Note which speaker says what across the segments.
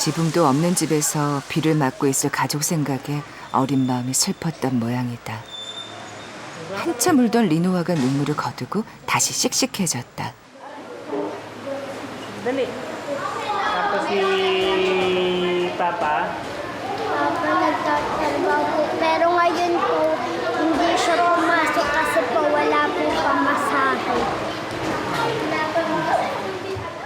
Speaker 1: 지붕도 없는 집에서 비를 맞고 있을 가족 생각에 어린 마음이 슬펐던 모양이다. 한참 울던 리노아가 눈물을 거두고 다시 씩씩해졌다.
Speaker 2: Tapos si Papa,
Speaker 3: Papa nagtatrabaho. Pero ngayon po, hindi siya pumasok kasi po wala po pamasahe.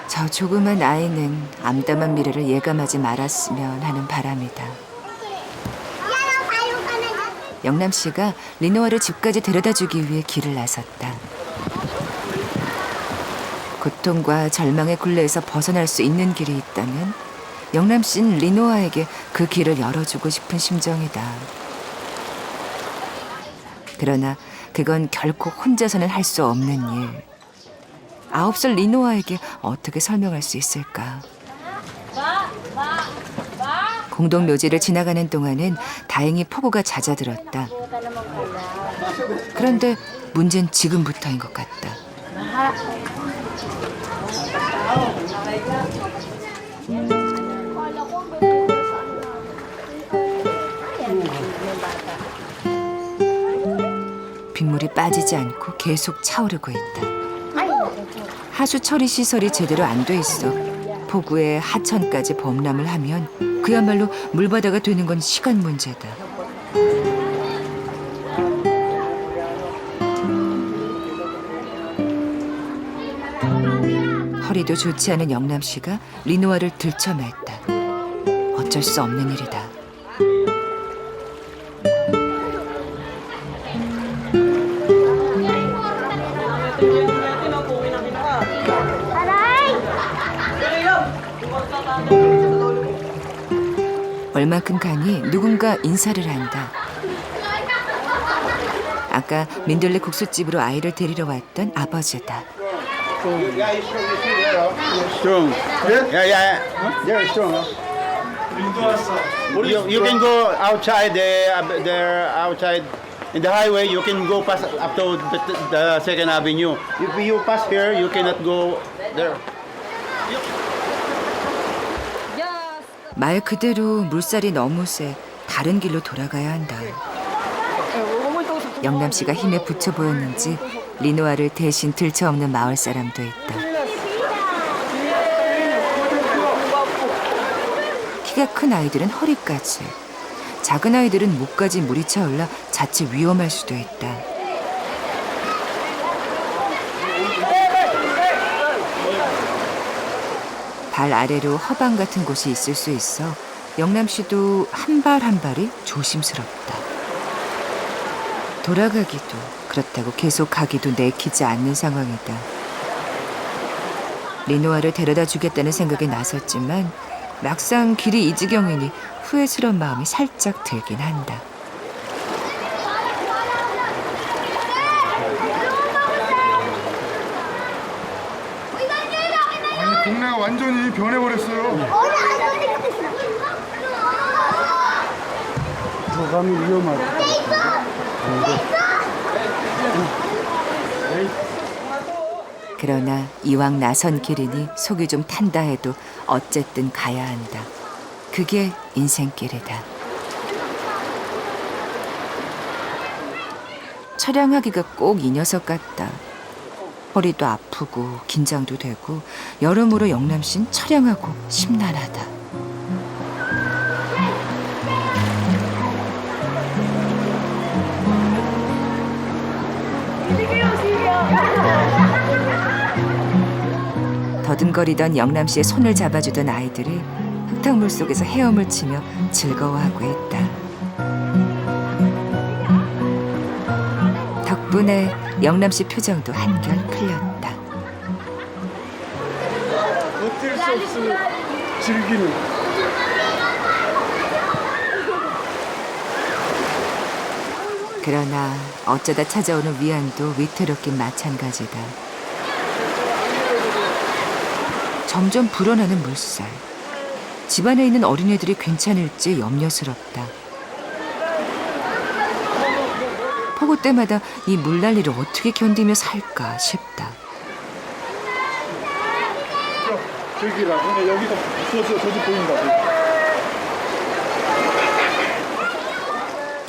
Speaker 1: 저 조그만 아이는 암담한 미래를 예감하지 말았으면 하는 바람이다. 영남 씨가 리노아를 집까지 데려다주기 위해 길을 나섰다. 고통과 절망의 굴레에서 벗어날 수 있는 길이 있다면 영남 씨는 리노아에게 그 길을 열어주고 싶은 심정이다. 그러나 그건 결코 혼자서는 할 수 없는 일. 9살 리노아에게 어떻게 설명할 수 있을까? 공동묘지를 지나가는 동안은 다행히 폭우가 잦아들었다. 그런데 문제는 지금부터인 것 같다. 빗물이 빠지지 않고 계속 차오르고 있다. 하수 처리 시설이 제대로 안 돼 있어 폭우에 하천까지 범람을 하면 그야말로 물바다가 되는 건 시간 문제다. 허리도 좋지 않은 영남 씨가 리노아를 들쳐맸다. 어쩔 수 없는 일이다. 얼마큼 가니 누군가 인사를 한다. 아까 민들레 국수집으로 아이를 데리러 왔던 아버지다.
Speaker 4: Strong. Yeah. They're strong. You can go outside there outside in the highway. You can go past up to the Second Avenue. If you pass here, you cannot go there.
Speaker 1: 말 그대로 물살이 너무 세 다른 길로 돌아가야 한다. 영남 씨가 힘에 부쳐 보였는지 리노아를 대신 들쳐엎는 마을 사람도 있다. 키가 큰 아이들은 허리까지, 작은 아이들은 목까지 물이 차올라 자칫 위험할 수도 있다. 발 아래로 허방 같은 곳이 있을 수 있어 영남 씨도 한 발 한 발이 조심스럽다. 돌아가기도 그렇다고 계속 가기도 내키지 않는 상황이다. 리노아를 데려다 주겠다는 생각에 나섰지만 막상 길이 이 지경이니 후회스러운 마음이 살짝 들긴 한다.
Speaker 5: 아니 동네가 완전히 변해버렸어요.
Speaker 4: 들어가면 위험하다.
Speaker 1: 그러나 이왕 나선 길이니 속이 좀 탄다 해도 어쨌든 가야 한다. 그게 인생길이다. 촬영하기가 꼭 이 녀석 같다. 허리도 아프고 긴장도 되고 여러모로 영남씨는 촬영하고 심란하다. 더듬거리던 영남씨의 손을 잡아주던 아이들이 흙탕물 속에서 헤엄을 치며 즐거워하고 있다. 덕분에 영남씨 표정도 한결 풀렸다.
Speaker 5: 어쩔 수 없이 즐기는.
Speaker 1: 그러나 어쩌다 찾아오는 위안도 위태롭긴 마찬가지다. 점점 불어나는 물살. 집안에 있는 어린애들이 괜찮을지 염려스럽다. 폭우 때마다 이 물난리를 어떻게 견디며 살까 싶다.
Speaker 5: 저기라. 여기서 저기 보인다.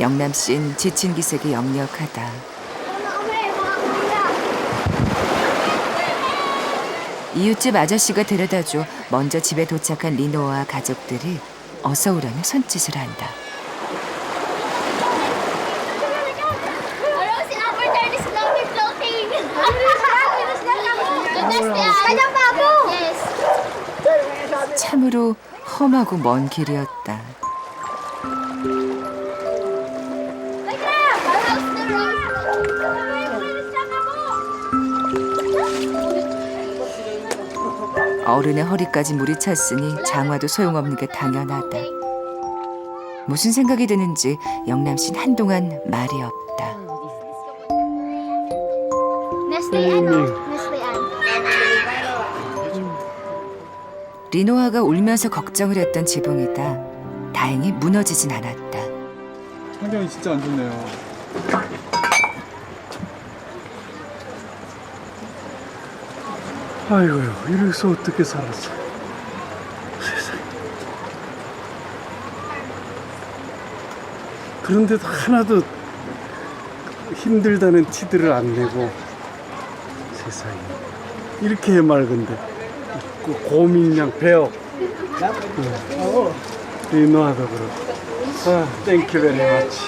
Speaker 1: 영남 씨는 지친 기색이 역력하다. 이웃집 아저씨가 데려다줘 먼저 집에 도착한 리노와 가족들이 어서 오라며 손짓을 한다. 참으로 험하고 먼 길이었다. 어른의 허리까지 물이 찼으니 장화도 소용없는 게 당연하다. 무슨 생각이 드는지 영남 씨는 한동안 말이 없다. 리노아가 울면서 걱정을 했던 지붕이다. 다행히 무너지진 않았다.
Speaker 5: 환경이 진짜 안 좋네요. 아이고요, 이래서 어떻게 살았어? 세상에. 그런데도 하나도 힘들다는 티들을 안 내고 세상에 이렇게 해맑은데 그 고민량 배역 리노아도 그렇고 땡큐 베리 마치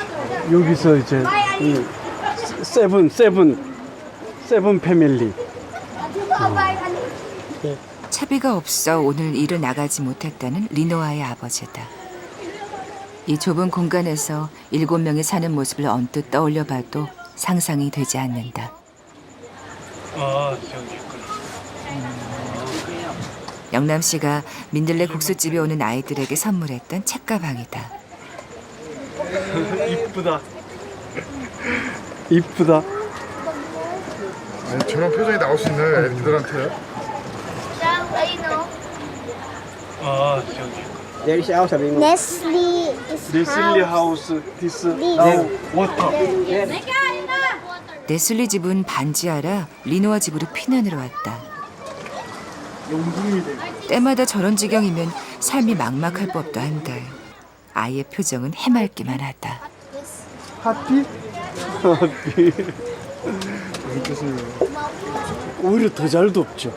Speaker 5: 여기서 이제 세븐 패밀리
Speaker 1: 차비가 없어 오늘 일을 나가지 못했다는 리노아의 아버지다. 이 좁은 공간에서 7명이 사는 모습을 언뜻 떠올려봐도 상상이 되지 않는다.
Speaker 5: 저기 있구나.
Speaker 1: 영남 씨가 민들레 국수집에 오는 아이들에게 선물했던 책가방이다.
Speaker 5: 이쁘다.
Speaker 2: 아니, 저런 표정이 나올 수 있나요, 애들한테요?
Speaker 5: 저기
Speaker 3: Nestle is
Speaker 5: 네슬리
Speaker 3: house.
Speaker 5: 하우스 디스
Speaker 3: This.
Speaker 5: 워터.
Speaker 1: 네슬리 집은 반지하라 리노아 집으로 피난으로 왔다.
Speaker 5: 용궁이 돼.
Speaker 1: 때마다 저런 지경이면 삶이 막막할 법도 한데 아이의 표정은 해맑기만 하다.
Speaker 5: 하피? 하피. 무슨 뜻이에요? 오히려 더 잘 덥죠.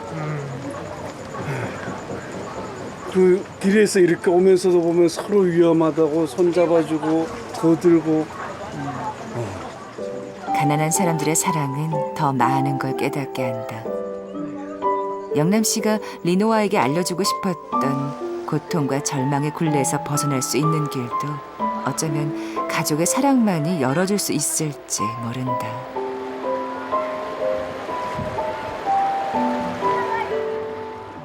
Speaker 5: 그 길에서 이렇게 오면서도 보면 서로 위험하다고 손잡아주고 거들고.
Speaker 1: 가난한 사람들의 사랑은 더 많은 걸 깨닫게 한다. 영남 씨가 리노아에게 알려주고 싶었던 고통과 절망의 굴레에서 벗어날 수 있는 길도 어쩌면 가족의 사랑만이 열어줄 수 있을지 모른다.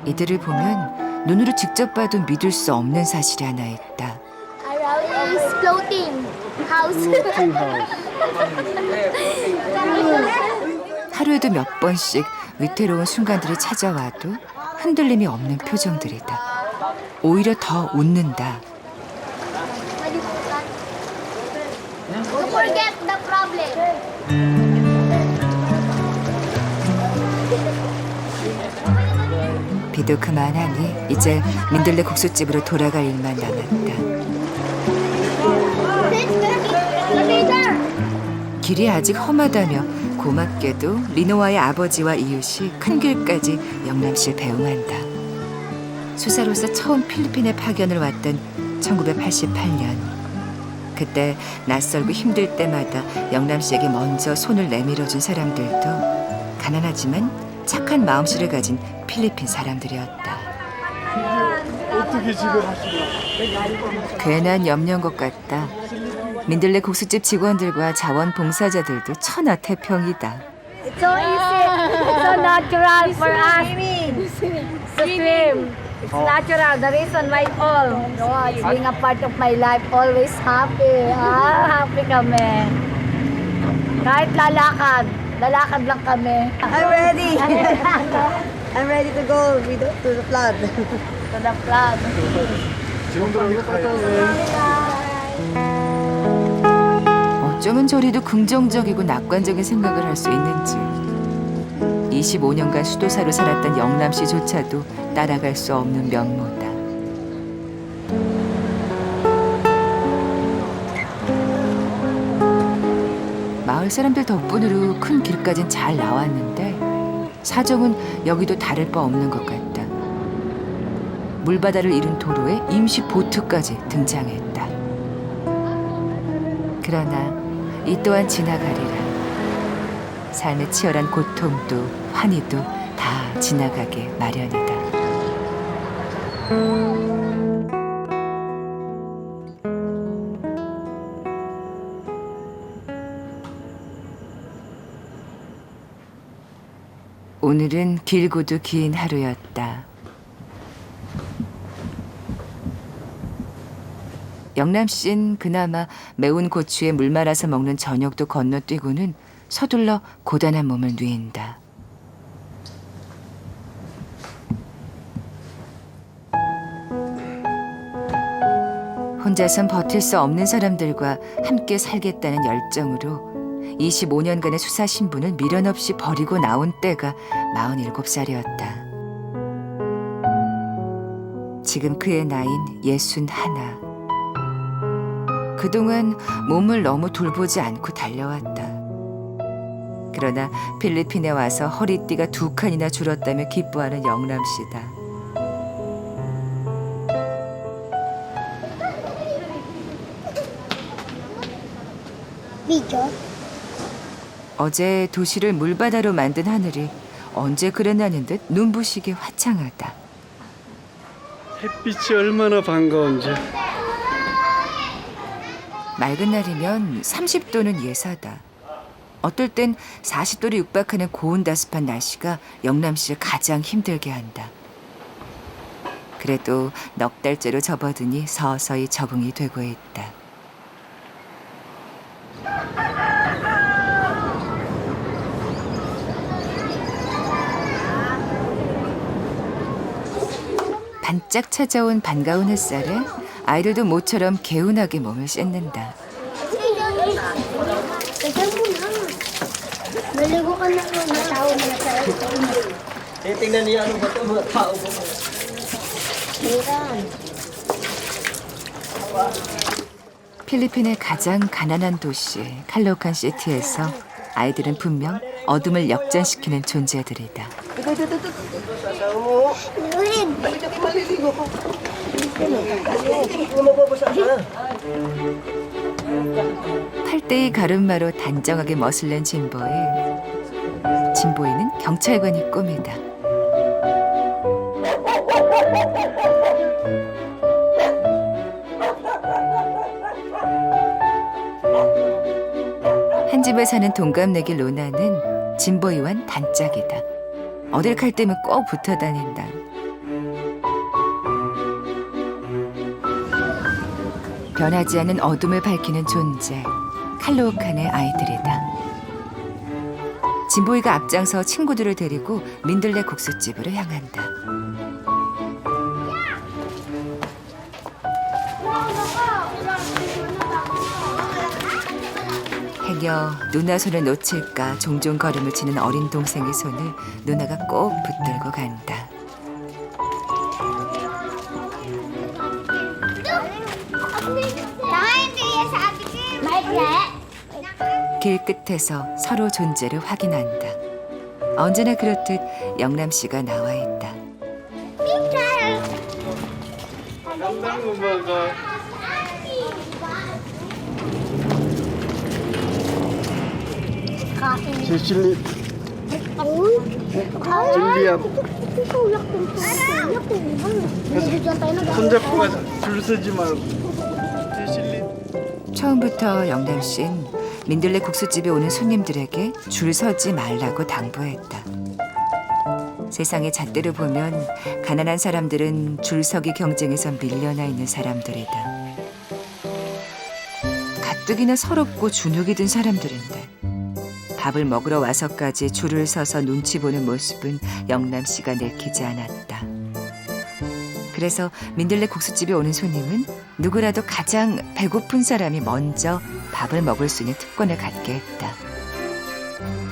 Speaker 1: 이들을 보면 눈으로 직접 봐도 믿을 수 없는 사실이 하나 있다.
Speaker 3: Around is floating house.
Speaker 5: floating house.
Speaker 1: 하루에도 몇 번씩 위태로운 순간들이 찾아와도 흔들림이 없는 표정들이다. 오히려 더 웃는다.
Speaker 3: Don't forget the problem.
Speaker 1: 비도 그만하니 이제 민들레 국수집으로 돌아갈 일만 남았다. 길이 아직 험하다며 고맙게도 리노아의 아버지와 이웃이 큰 길까지 영남 씨를 배웅한다. 수사로서 처음 필리핀에 파견을 왔던 1988년. 그때 낯설고 힘들 때마다 영남 씨에게 먼저 손을 내밀어준 사람들도 가난하지만 착한 마음씨를 가진 필리핀 사람들이었다.
Speaker 5: 어떻게 집에 가시나?
Speaker 1: 괜한 염려인 것 같다. 민들레 국수집 직원들과 자원봉사자들도 천하태평이다.
Speaker 6: It's so easy. It's so natural for us to swim. It's natural. The reason why it's being a part of my life. Always happy. Happy kami. Kahit lalakad lang kami.
Speaker 7: I'm ready. I'm ready to go to the flood.
Speaker 6: To the flood.
Speaker 1: 어쩌면 저리도 긍정적이고 낙관적인 생각을 할 수 있는지 25년간 수도사로 살았던 영남 씨조차도 따라갈 수 없는 면모다. 사람들 덕분으로 큰 길까진 잘 나왔는데 사정은 여기도 다를 바 없는 것 같다. 물바다를 이룬 도로에 임시 보트까지 등장했다. 그러나 이 또한 지나가리라. 삶의 치열한 고통도 환희도 다 지나가게 마련이다. 오늘은 길고도 긴 하루였다. 영남 씨는 그나마 매운 고추에 물 말아서 먹는 저녁도 건너뛰고는 서둘러 고단한 몸을 누인다. 혼자선 버틸 수 없는 사람들과 함께 살겠다는 열정으로 25년간의 수사 신분을 미련 없이 버리고 나온 때가 47살이었다. 지금 그의 나이는 61. 그동안 몸을 너무 돌보지 않고 달려왔다. 그러나 필리핀에 와서 허리띠가 2칸이나 줄었다며 기뻐하는 영남 씨다.
Speaker 3: Video.
Speaker 1: 어제 도시를 물바다로 만든 하늘이 언제 그랬냐는 듯 눈부시게 화창하다.
Speaker 5: 햇빛이 얼마나 반가운지.
Speaker 1: 맑은 날이면 30도는 예사다. 어떨 땐 40도를 육박하는 고온다습한 날씨가 영남 씨를 가장 힘들게 한다. 그래도 넉 달째로 접어드니 서서히 적응이 되고 있다. 반짝 찾아온 반가운 햇살에 아이들도 모처럼 개운하게 몸을 씻는다.
Speaker 3: Naligo ka na mga tao mo na sa
Speaker 7: Tingnan niya ano ba ito mga tao po.
Speaker 1: 필리핀의 가장 가난한 도시 칼로칸 시티에서 아이들은 분명 어둠을 역전시키는 존재들이다. 팔대의 가르마로 단정하게 멋을 낸 진보이는 경찰관이 꿈이다. 한 집에 사는 동갑내기 로나는 진보이와는 단짝이다. 어딜 갈 때면 꼭 붙어 다닌다. 변하지 않는 어둠을 밝히는 존재, 칼로칸의 아이들이다. 진보이가 앞장서 친구들을 데리고 민들레 국수집으로 향한다. 행여 누나 손을 놓칠까 종종 걸음을 치는 어린 동생의 손을 누나가 꼭 붙들고 간다. 길 끝에서 서로 존재를 확인한다. 언제나 그렇듯 영남 씨가 나와 있다.
Speaker 5: 장난 엄마가 제실리 줄리아 손잡고 가자. 줄 서지 말고. 제실리
Speaker 1: 처음부터 영남 씨는 민들레 국수집에 오는 손님들에게 줄 서지 말라고 당부했다. 세상의 잣대로 보면 가난한 사람들은 줄서기 경쟁에서 밀려나 있는 사람들이다. 가뜩이나 서럽고 주눅이 든 사람들인데 밥을 먹으러 와서까지 줄을 서서 눈치 보는 모습은 영남 씨가 내키지 않았다. 그래서 민들레 국수집에 오는 손님은 누구라도 가장 배고픈 사람이 먼저 밥을 먹을 수 있는 특권을 갖게 했다.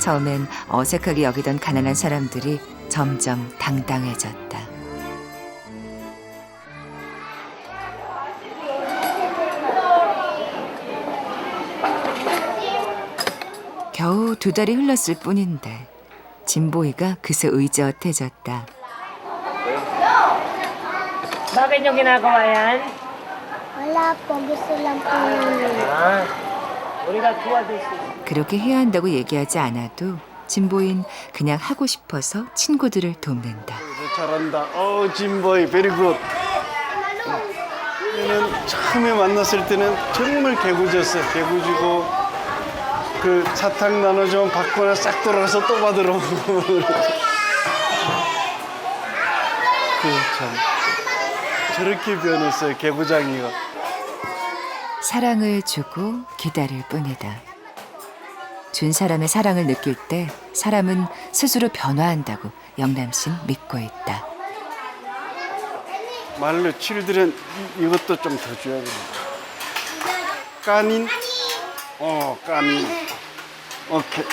Speaker 1: 처음엔 어색하게 여기던 가난한 사람들이 점점 당당해졌다. 두 달이 흘렀을 뿐인데 진보이가 그새 의젓해졌다.
Speaker 8: Bakit nyo ginagawa yan?
Speaker 3: Wala po, gusto lang po namin.
Speaker 8: 우리가 도와줄수
Speaker 1: 그렇게 해야 한다고 얘기하지 않아도 진보인 그냥 하고 싶어서 친구들을 돕는다.
Speaker 5: 잘한다. 진보이, very good. 얘는 처음에 만났을 때는 정말 개구졌어요. 개구지고 그 사탕 나눠주면 받거나 싹 돌아가서 또 받으러 오고. 참 저렇게 변했어요. 개구장이가.
Speaker 1: 사랑을 주고 기다릴 뿐이다. 준 사람의 사랑을 느낄 때 사람은 스스로 변화한다고 영남씨는 믿고 있다.
Speaker 5: 말로 칠들은 이것도 좀 더 줘야 됩니다. 까닌? 까닌. 오케이.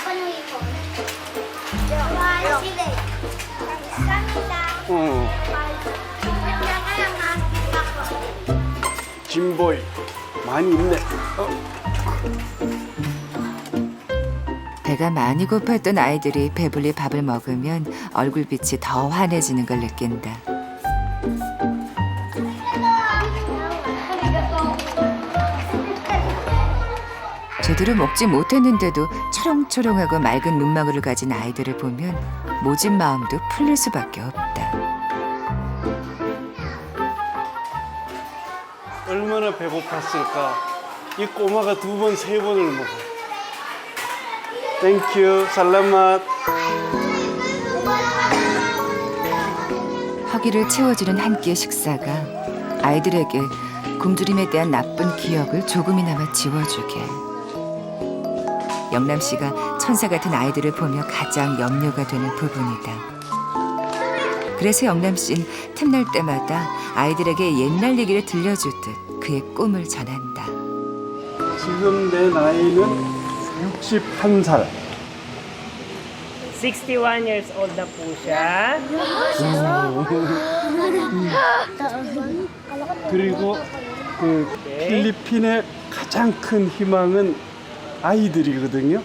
Speaker 5: 진보이 많이 있네.
Speaker 1: 배가 많이 고팠던 아이들이 배불리 밥을 먹으면 얼굴빛이 더 환해지는 걸 느낀다. 제대로 먹지 못했는데도 초롱초롱하고 맑은 눈망울을 가진 아이들을 보면 모진 마음도 풀릴 수밖에 없다.
Speaker 5: 얼마나 배고팠을까. 이 꼬마가 2번, 3번을 먹어. 땡큐, 살라맛.
Speaker 1: 허기를 채워주는 한 끼의 식사가 아이들에게 굶주림에 대한 나쁜 기억을 조금이나마 지워주게. 영남 씨가 천사 같은 아이들을 보며 가장 염려가 되는 부분이다. 그래서 영남 씨는 틈날 때마다 아이들에게 옛날 얘기를 들려주듯 그의 꿈을 전한다.
Speaker 5: 지금 내 나이는 61살.
Speaker 8: 61 years old na po siya.
Speaker 5: 그리고 그 필리핀의 가장 큰 희망은 아이들이거든요.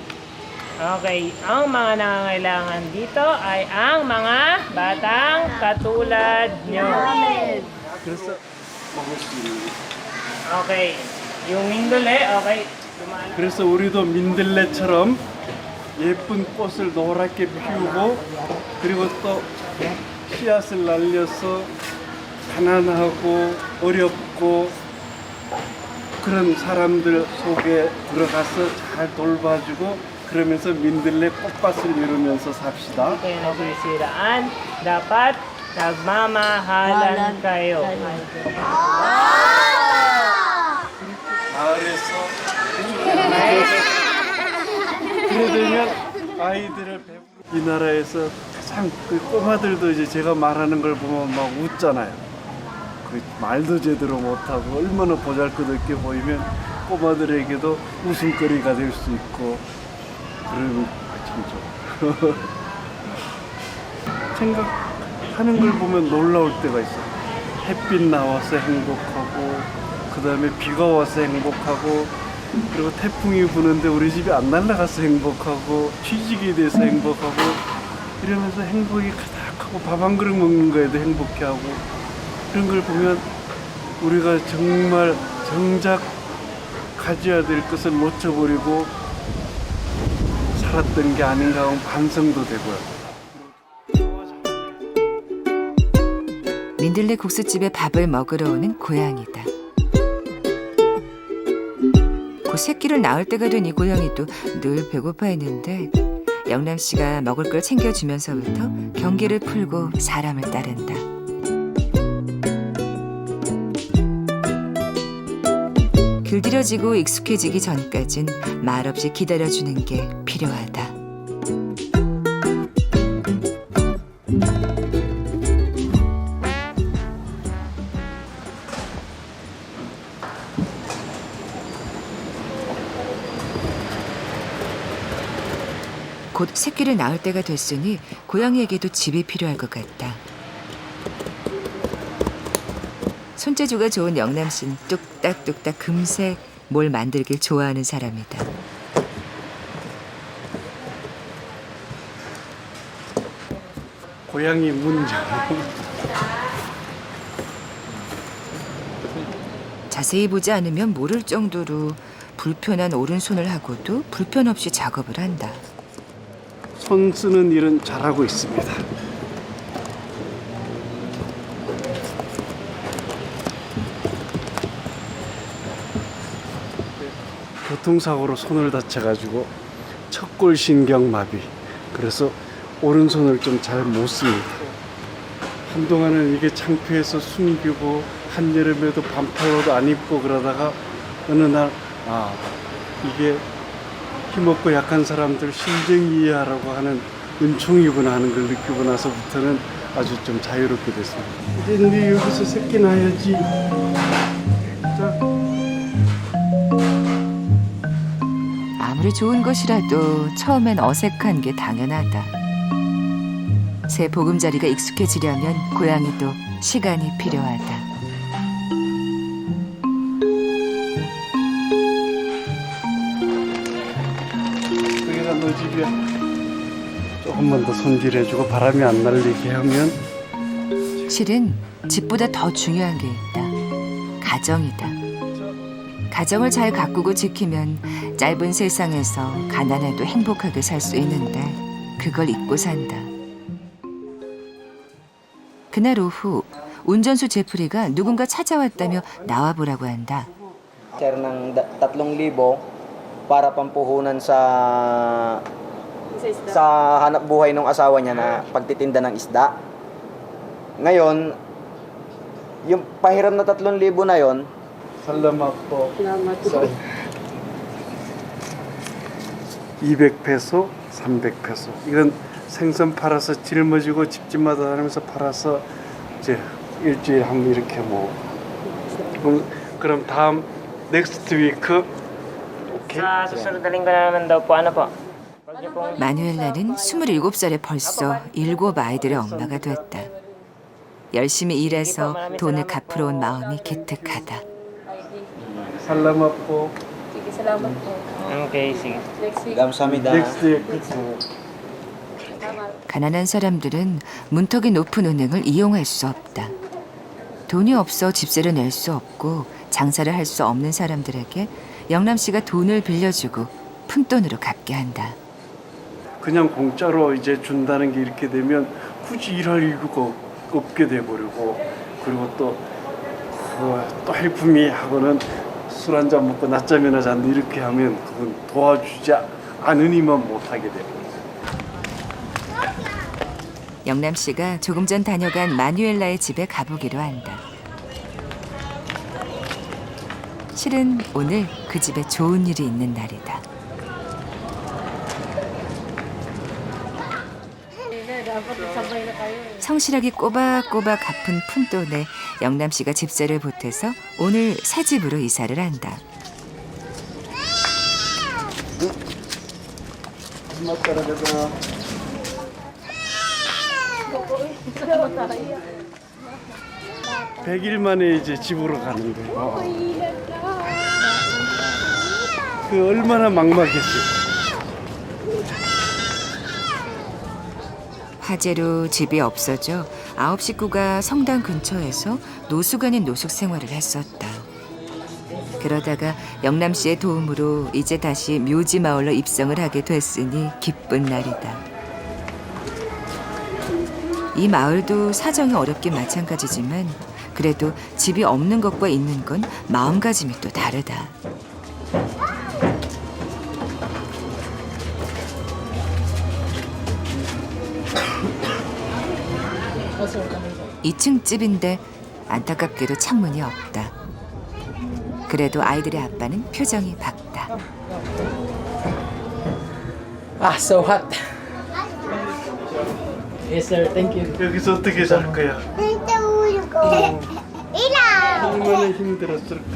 Speaker 8: Okay, ang mga nangangailangan dito ay ang mga batang katulad nyo.
Speaker 5: 그래서 먹을 수 있는.
Speaker 8: Okay, yung mindole, okay.
Speaker 5: 그래서 우리도 민들레처럼 예쁜 꽃을 노랗게 피우고 그리고 또 씨앗을 날려서 가난하고 어렵고 그런 사람들 속에 들어가서 잘 돌봐주고 그러면서 민들레 꽃밭을 이루면서 삽시다.
Speaker 8: Kayo nasisiraan, dapat nagmamahalan kayo.
Speaker 5: 마을에서 그래 되면 아이들을 이 나라에서 가장 그 꼬마들도 이제 제가 말하는 걸 보면 막 웃잖아요. 그 말도 제대로 못하고 얼마나 보잘것없게 보이면 꼬마들에게도 웃음거리가 될 수 있고 그러면 참 좋아. 생각하는 걸 보면 놀라울 때가 있어요. 햇빛 나와서 행복하고 그 다음에 비가 와서 행복하고 그리고 태풍이 부는데 우리 집이 안 날아가서 행복하고 취직이 돼서 행복하고 이러면서 행복이 가득하고 밥 한 그릇 먹는 거에도 행복해하고 그런 걸 보면 우리가 정말 정작 가져야 될 것을 놓쳐버리고 살았던 게 아닌가 하는 반성도 되고요.
Speaker 1: 민들레 국수집에 밥을 먹으러 오는 고양이다. 곧 새끼를 낳을 때가 된 이 고양이도 늘 배고파했는데 영남 씨가 먹을 걸 챙겨주면서부터 경계를 풀고 사람을 따른다. 길들여지고 익숙해지기 전까진 말없이 기다려주는 게 필요하다. 곧 새끼를 낳을 때가 됐으니 고양이에게도 집이 필요할 것 같다. 손재주가 좋은 영남 씨는 뚝딱뚝딱 금세 뭘 만들길 좋아하는 사람이다.
Speaker 5: 고양이 문정.
Speaker 1: 자세히 보지 않으면 모를 정도로 불편한 오른손을 하고도 불편 없이 작업을 한다.
Speaker 5: 손 쓰는 일은 잘하고 있습니다. 교통사고로 손을 다쳐가지고 척골신경마비. 그래서 오른손을 좀 잘 못 씁니다. 한동안은 이게 창피해서 숨기고 한여름에도 반팔로도 안 입고 그러다가 어느 날 이게 힘없고 약한 사람들 심정 이해하라고 하는 은총이구나 하는 걸 느끼고 나서부터는 아주 좀 자유롭게 됐습니다. 이제 네 여기서 새끼 낳아야지. 자.
Speaker 1: 아무리 좋은 것이라도 처음엔 어색한 게 당연하다. 새 보금자리가 익숙해지려면 고양이도 시간이 필요하다.
Speaker 5: 여기가 너 집이야. 조금만 더 손질해주고 바람이 안 날리게 하면.
Speaker 1: 실은 집보다 더 중요한 게 있다. 가정이다. 가정을 잘 가꾸고 지키면 짧은 세상에서 가난해도 행복하게 살 수 있는데 그걸 잊고 산다. 그날 오후 운전수 제프리가 누군가 찾아왔다며 나와보라고 한다.
Speaker 9: Share ng 3,000 para pampuhunan sa hanap buhay ng asawa niya na pagtitinda ng isda. Ngayon, yung pahiram na 3,000 na yon,
Speaker 5: 살라맛 po. 200페소, 300페소. 이건 생선 팔아서 짊어지고 집집마다 다니면서 팔아서 이제 일주일에 한 번 이렇게 뭐. 그럼 다음 넥스트 위크 오케이.
Speaker 8: Sa susunod na linggo naman daw po, ano po? Pag niyo pong
Speaker 1: 마누엘라는 27살에 벌써 7 아이들의 엄마가 됐다. 열심히 일해서 돈을 갚으러 온 마음이 기특하다.
Speaker 5: 살라맛 po.
Speaker 6: Sige, salamat po.
Speaker 8: Okay, sige.
Speaker 6: Next week.
Speaker 9: gamsamida.
Speaker 5: 넥스트 위크.
Speaker 1: 가난한 사람들은 문턱이 높은 은행을 이용할 수 없다. 돈이 없어 집세를 낼 수 없고 장사를 할 수 없는 사람들에게 영남 씨가 돈을 빌려주고 푼돈으로 갚게 한다.
Speaker 5: 그냥 공짜로 이제 준다는 게 이렇게 되면 굳이 일할 이유가 없게 돼버리고, 그리고 또 헬프미 하고는 술 한잔 먹고 낮잠이나 잔다 이렇게 하면 그건 도와주지 않으니만 못하게 돼요.
Speaker 1: 영남 씨가 조금 전 다녀간 마누엘라의 집에 가보기로 한다. 실은 오늘 그 집에 좋은 일이 있는 날이다. 성실하게 꼬박꼬박 갚은 푼돈에 영남 씨가 집세를 보태서 오늘 새 집으로 이사를 한다.
Speaker 5: 엄마 따라가자. 100일 만에 이제 집으로 가는 거예요. 그 얼마나 막막했어요.
Speaker 1: 화재로 집이 없어져 9 식구가 성당 근처에서 노숙 아닌 노숙 생활을 했었다. 그러다가 영남 씨의 도움으로 이제 다시 묘지 마을로 입성을 하게 됐으니 기쁜 날이다. 이 마을도 사정이 어렵긴 마찬가지지만 그래도 집이 없는 것과 있는 건 마음가짐이 또 다르다. 이 2층 집인데 안타깝게도 창문이 없다. 그래도 아이들의 아빠는 표정이 밝다.
Speaker 9: So hot. Yes sir, thank you.
Speaker 5: 여기서 어떻게 살 거야? 얼마나 힘들었을까?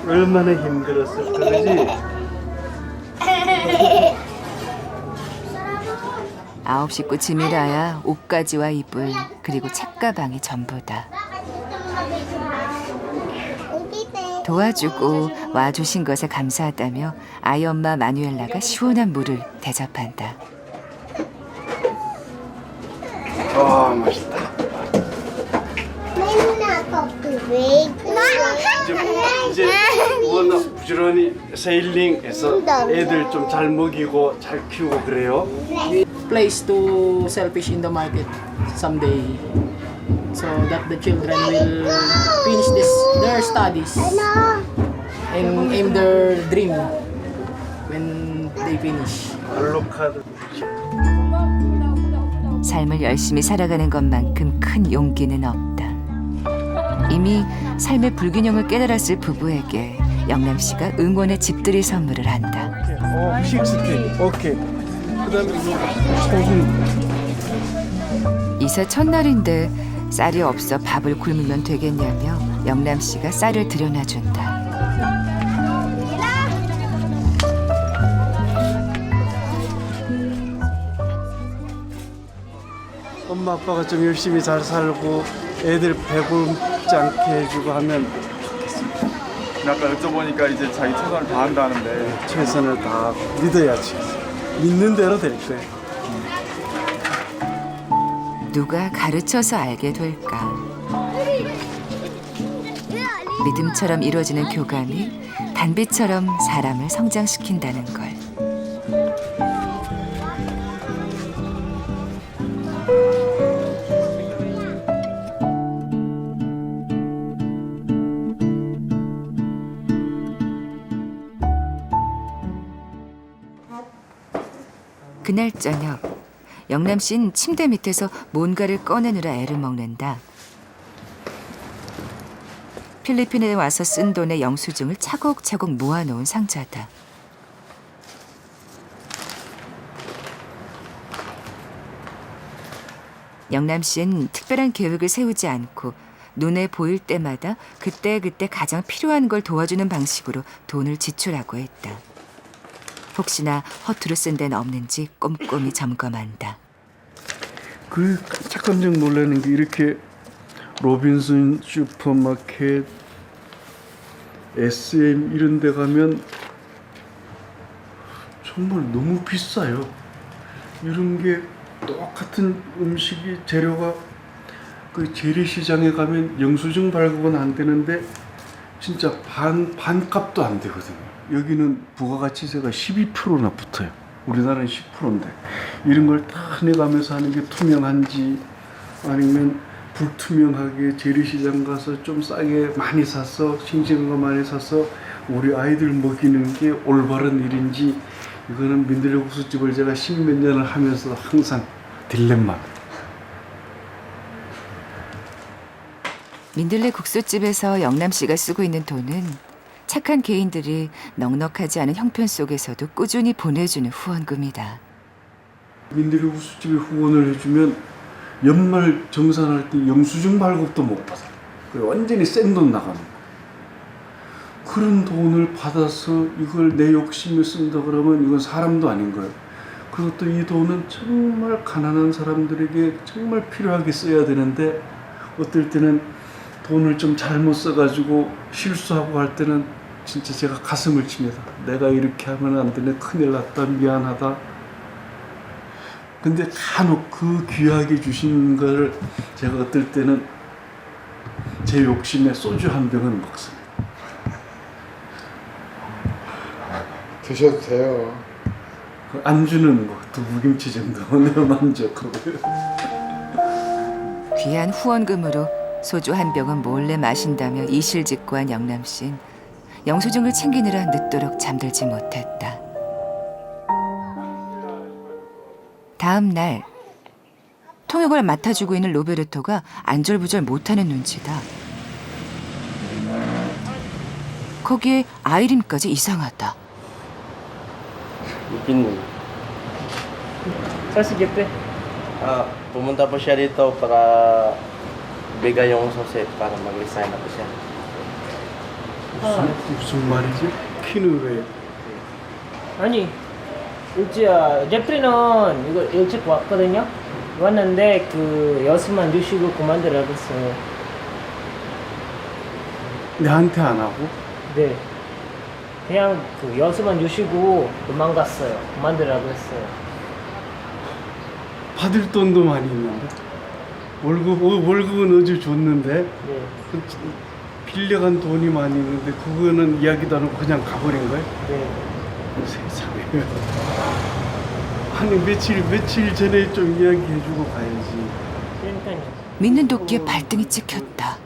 Speaker 5: 얼마나 힘들었을까, 그지?
Speaker 1: 9 식구 짐이라야 옷가지와 이불 그리고 책가방이 전부다. 도와주고 와주신 것에 감사하다며 아이 엄마 마누엘라가 시원한 물을 대접한다.
Speaker 5: 아 맛있다. 이제 워낙 부지런히 세일링해서 애들 좀 잘 먹이고 잘 키우고 그래요.
Speaker 10: Place to sell fish in the market someday, so that the children will finish their studies and aim their dream when they finish.
Speaker 5: 알로카도.
Speaker 1: 삶을 열심히 살아가는 것만큼 큰 용기는 없다. 이미 삶의 불균형을 깨달았을 부부에게 영남 씨가 응원의 집들이 선물을 한다.
Speaker 5: 식스틴. 오케이. 그다음에 소금.
Speaker 1: 이사 첫날인데 쌀이 없어 밥을 굶으면 되겠냐며 영남 씨가 쌀을 들여놔준다.
Speaker 5: 엄마 아빠가 좀 열심히 잘 살고 애들 배고프지 않게 해주고 하면
Speaker 2: 아까 여쭤보니까 이제 자기 최선을 다한다는데
Speaker 5: 최선을 다 믿어야지. 믿는 대로 될 거야.
Speaker 1: 누가 가르쳐서 알게 될까? 믿음처럼 이루어지는 교감이 단비처럼 사람을 성장시킨다는 걸. 그날 저녁, 영남 씨는 침대 밑에서 뭔가를 꺼내느라 애를 먹는다. 필리핀에 와서 쓴 돈의 영수증을 차곡차곡 모아놓은 상자다. 영남 씨는 특별한 계획을 세우지 않고 눈에 보일 때마다 그때그때 가장 필요한 걸 도와주는 방식으로 돈을 지출하고 했다. 혹시나 허투루 쓴 데는 없는지 꼼꼼히 점검한다.
Speaker 5: 그 깜짝깜짝 놀라는 게 이렇게 로빈슨 슈퍼마켓, SM 이런 데 가면 정말 너무 비싸요. 이런 게 똑같은 음식이 재료가 그 재래시장에 가면 영수증 발급은 안 되는데 진짜 반값도 안 되거든요. 여기는 부가가치세가 12%나 붙어요. 우리나라는 10%인데 이런 걸 다 내가면서 하는 게 투명한지 아니면 불투명하게 재래시장 가서 좀 싸게 많이 사서 싱싱한 거 많이 사서 우리 아이들 먹이는 게 올바른 일인지 이거는 민들레 국수집을 제가 10몇 년을 하면서 항상 딜레마.
Speaker 1: 민들레 국수집에서 영남 씨가 쓰고 있는 돈은 착한 개인들이 넉넉하지 않은 형편 속에서도 꾸준히 보내주는 후원금이다.
Speaker 5: 민들레 국수집에 후원을 해주면 연말 정산할 때 영수증 발급도 못 받아요. 완전히 센 돈 나가는 거예요. 그런 돈을 받아서 이걸 내 욕심에 쓴다 그러면 이건 사람도 아닌 거예요. 그리고 또 이 돈은 정말 가난한 사람들에게 정말 필요하게 써야 되는데 어떨 때는 돈을 좀 잘못 써가지고 실수하고 할 때는 진짜 제가 가슴을 칩니다. 내가 이렇게 하면 안 되네. 큰일 났다. 미안하다. 근데 간혹 그 귀하게 주신 걸 제가 어떨 때는 제 욕심에 소주 한 병은 먹습니다.
Speaker 2: 드셔도 돼요.
Speaker 5: 안주는 뭐 두부김치 정도 내가 만족하고요.
Speaker 1: 귀한 후원금으로 소주 한 병은 몰래 마신다며 이실직고한 영남 씨는 영수증을 챙기느라 늦도록 잠들지 못했다. 다음 날 통역을 맡아주고 있는 로베르토가 안절부절 못하는 눈치다. 거기에 아이림까지 이상하다.
Speaker 8: So si Jeffrey,
Speaker 9: Pumunta po siya dito para bigay yung susi para mag-resign na po siya.
Speaker 5: 무슨 말이지? 키는 왜?
Speaker 8: 아니 제프리는 이거 일찍 왔거든요. 왔는데 그 연습만 주시고 그만두라고 했어요.
Speaker 5: 내한테 안 하고?
Speaker 8: 네. 그냥 그 연수만 주시고 도망갔어요. 그만두라고 했어요.
Speaker 5: 받을 돈도 많이 있는데 월급은 어제 줬는데
Speaker 8: 네.
Speaker 5: 빌려간 돈이 많이 있는데 그거는 이야기도 안 하고 그냥 가버린 거예요?
Speaker 8: 네.
Speaker 5: 세상에. 아니 며칠 전에 좀 이야기해주고 가야지.
Speaker 8: 그러니까요.
Speaker 1: 믿는 도끼에 발등이 찍혔다.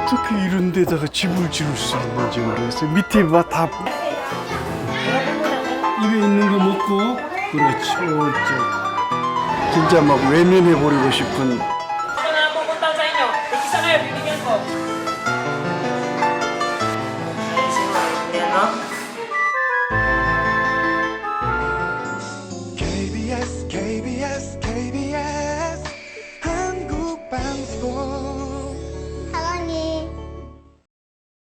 Speaker 5: 어떻게 이런 데다가 집을 지을 수 있는지 모르겠어요. 밑에 다 입에 있는 거 먹고 그렇지 옳지. 진짜 막 외면해버리고 싶은
Speaker 8: Ako na pupunta sa inyo. Isa kayo, bibigyan ko.